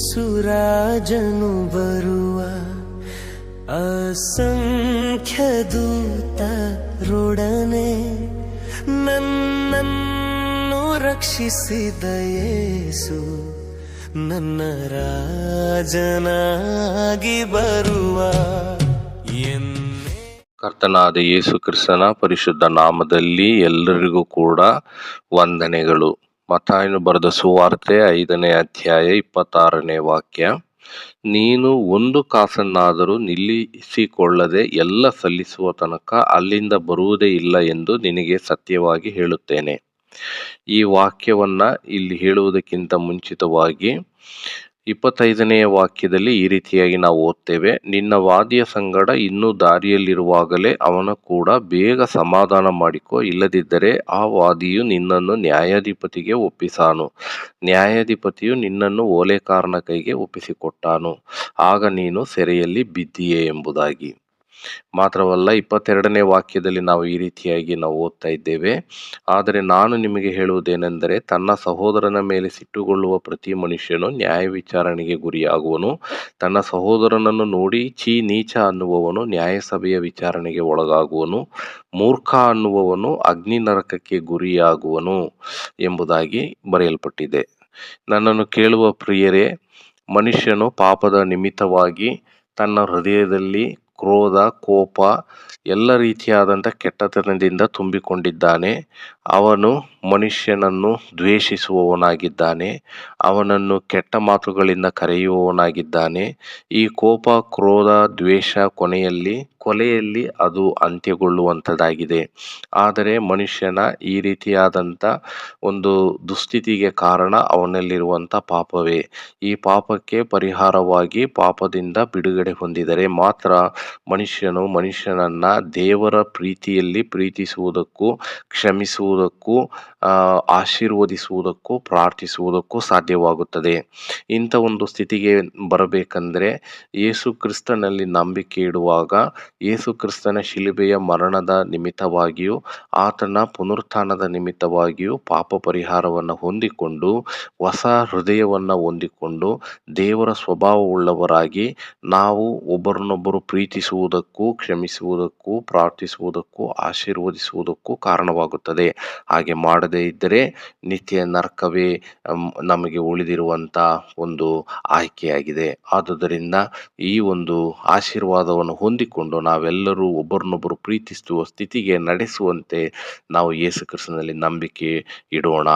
ಸುರಾಜನು ಬರುವ ಅಸಂಖ್ಯ ದೂತರೊಡನೆ ನನ್ನನ್ನು ರಕ್ಷಿಸಿದ ಯೇಸು ನನ್ನ ರಾಜನಾಗಿ ಬರುವ ಕರ್ತನಾದ ಯೇಸು ಕ್ರಿಸ್ತನ ಪರಿಶುದ್ಧ ನಾಮದಲ್ಲಿ ಎಲ್ಲರಿಗೂ ಕೂಡ ವಂದನೆಗಳು. ಮತ್ತಾಯನು ಬರೆದ ಸುವಾರ್ತೆ 5ನೇ ಅಧ್ಯಾಯ 26ನೇ ವಾಕ್ಯ. ನೀನು ಒಂದು ಕಾಸನ್ನಾದರೂ ನಿಲ್ಲಿಸಿಕೊಳ್ಳದೆ ಎಲ್ಲ ಸಲ್ಲಿಸುವ ತನಕ ಅಲ್ಲಿಂದ ಬರುವುದೇ ಇಲ್ಲ ಎಂದು ನಿನಗೆ ಸತ್ಯವಾಗಿ ಹೇಳುತ್ತೇನೆ. ಈ ವಾಕ್ಯವನ್ನ ಇಲ್ಲಿ ಹೇಳುವುದಕ್ಕಿಂತ ಮುಂಚಿತವಾಗಿ 25ನೆಯ ವಾಕ್ಯದಲ್ಲಿ ಈ ರೀತಿಯಾಗಿ ನಾವು ಓದ್ತೇವೆ. ನಿನ್ನ ವಾದಿಯ ಸಂಗಡ ಇನ್ನೂ ದಾರಿಯಲ್ಲಿರುವಾಗಲೇ ಅವನ ಕೂಡ ಬೇಗ ಸಮಾಧಾನ ಮಾಡಿಕೊ, ಇಲ್ಲದಿದ್ದರೆ ಆ ವಾದಿಯು ನಿನ್ನನ್ನು ನ್ಯಾಯಾಧಿಪತಿಗೆ ಒಪ್ಪಿಸಾನು, ನ್ಯಾಯಾಧಿಪತಿಯು ನಿನ್ನನ್ನು ಓಲೇಕಾರನ ಕೈಗೆ ಒಪ್ಪಿಸಿಕೊಟ್ಟಾನು, ಆಗ ನೀನು ಸೆರೆಯಲ್ಲಿ ಬಿದ್ದೀಯೆ ಎಂಬುದಾಗಿ. ಮಾತ್ರವಲ್ಲ 22ನೇ ವಾಕ್ಯದಲ್ಲಿ ನಾವು ಈ ರೀತಿಯಾಗಿ ನಾವು ಓದ್ತಾ ಇದ್ದೇವೆ. ಆದರೆ ನಾನು ನಿಮಗೆ ಹೇಳುವುದೇನೆಂದರೆ, ತನ್ನ ಸಹೋದರನ ಮೇಲೆ ಸಿಟ್ಟುಗೊಳ್ಳುವ ಪ್ರತಿ ಮನುಷ್ಯನು ನ್ಯಾಯ ವಿಚಾರಣೆಗೆ ಗುರಿಯಾಗುವನು. ತನ್ನ ಸಹೋದರನನ್ನು ನೋಡಿ ಛೀ ನೀಚ ಅನ್ನುವವನು ನ್ಯಾಯಸಭೆಯ ವಿಚಾರಣೆಗೆ ಒಳಗಾಗುವನು. ಮೂರ್ಖ ಅನ್ನುವವನು ಅಗ್ನಿ ನರಕಕ್ಕೆ ಗುರಿಯಾಗುವನು ಎಂಬುದಾಗಿ ಬರೆಯಲ್ಪಟ್ಟಿದೆ. ನನ್ನನ್ನು ಕೇಳುವ ಪ್ರಿಯರೇ, ಮನುಷ್ಯನು ಪಾಪದ ನಿಮಿತ್ತವಾಗಿ ತನ್ನ ಹೃದಯದಲ್ಲಿ ಕ್ರೋಧ, ಕೋಪ, ಎಲ್ಲ ರೀತಿಯಾದಂಥ ಕೆಟ್ಟತನದಿಂದ ತುಂಬಿಕೊಂಡಿದ್ದಾನೆ. ಅವನು ಮನುಷ್ಯನನ್ನು ದ್ವೇಷಿಸುವವನಾಗಿದ್ದಾನೆ, ಅವನನ್ನು ಕೆಟ್ಟ ಮಾತುಗಳಿಂದ ಕರೆಯುವವನಾಗಿದ್ದಾನೆ. ಈ ಕೋಪ, ಕ್ರೋಧ, ದ್ವೇಷ ಕೊಲೆಯಲ್ಲಿ ಅದು ಅಂತ್ಯಗೊಳ್ಳುವಂಥದ್ದಾಗಿದೆ. ಆದರೆ ಮನುಷ್ಯನ ಈ ರೀತಿಯಾದಂಥ ಒಂದು ದುಸ್ಥಿತಿಗೆ ಕಾರಣ ಅವನಲ್ಲಿರುವಂಥ ಪಾಪವೇ. ಈ ಪಾಪಕ್ಕೆ ಪರಿಹಾರವಾಗಿ ಪಾಪದಿಂದ ಬಿಡುಗಡೆ ಹೊಂದಿದರೆ ಮಾತ್ರ ಮನುಷ್ಯನನ್ನ ದೇವರ ಪ್ರೀತಿಯಲ್ಲಿ ಪ್ರೀತಿಸುವುದಕ್ಕೂ, ಕ್ಷಮಿಸುವುದಕ್ಕೂ, ಆಶೀರ್ವದಿಸುವುದಕ್ಕೂ, ಪ್ರಾರ್ಥಿಸುವುದಕ್ಕೂ ಸಾಧ್ಯವಾಗುತ್ತದೆ. ಇಂಥ ಒಂದು ಸ್ಥಿತಿಗೆ ಬರಬೇಕಂದ್ರೆ ಯೇಸು ಕ್ರಿಸ್ತನಲ್ಲಿ ನಂಬಿಕೆ ಇಡುವಾಗ, ಯೇಸು ಕ್ರಿಸ್ತನ ಶಿಲುಬೆಯ ಮರಣದ ನಿಮಿತ್ತವಾಗಿಯೂ ಆತನ ಪುನರುತ್ಥಾನದ ನಿಮಿತ್ತವಾಗಿಯೂ ಪಾಪ ಪರಿಹಾರವನ್ನು ಹೊಂದಿಕೊಂಡು ಹೊಸ ಹೃದಯವನ್ನು ಹೊಂದಿಕೊಂಡು ದೇವರ ಸ್ವಭಾವವುಳ್ಳವರಾಗಿ ನಾವು ಒಬ್ಬರನ್ನೊಬ್ಬರು ಪ್ರೀತಿಸುವುದಕ್ಕೂ, ಕ್ಷಮಿಸುವುದಕ್ಕೂ, ಪ್ರಾರ್ಥಿಸುವುದಕ್ಕೂ, ಆಶೀರ್ವದಿಸುವುದಕ್ಕೂ ಕಾರಣವಾಗುತ್ತದೆ. ಹಾಗೆ ಮಾಡದೇ ಇದ್ದರೆ ನಿತ್ಯ ನರಕವೇ ನಮಗೆ ಉಳಿದಿರುವಂಥ ಒಂದು ಆಯ್ಕೆಯಾಗಿದೆ. ಆದುದರಿಂದ ಈ ಒಂದು ಆಶೀರ್ವಾದವನ್ನು ಹೊಂದಿಕೊಂಡು ನಾವೆಲ್ಲರೂ ಒಬ್ಬರನ್ನೊಬ್ಬರು ಪ್ರೀತಿಸುವ ಸ್ಥಿತಿಗೆ ನಡೆಸುವಂತೆ ನಾವು ಯೇಸು ಕ್ರಿಸ್ತನಲ್ಲಿ ನಂಬಿಕೆ ಇಡೋಣ.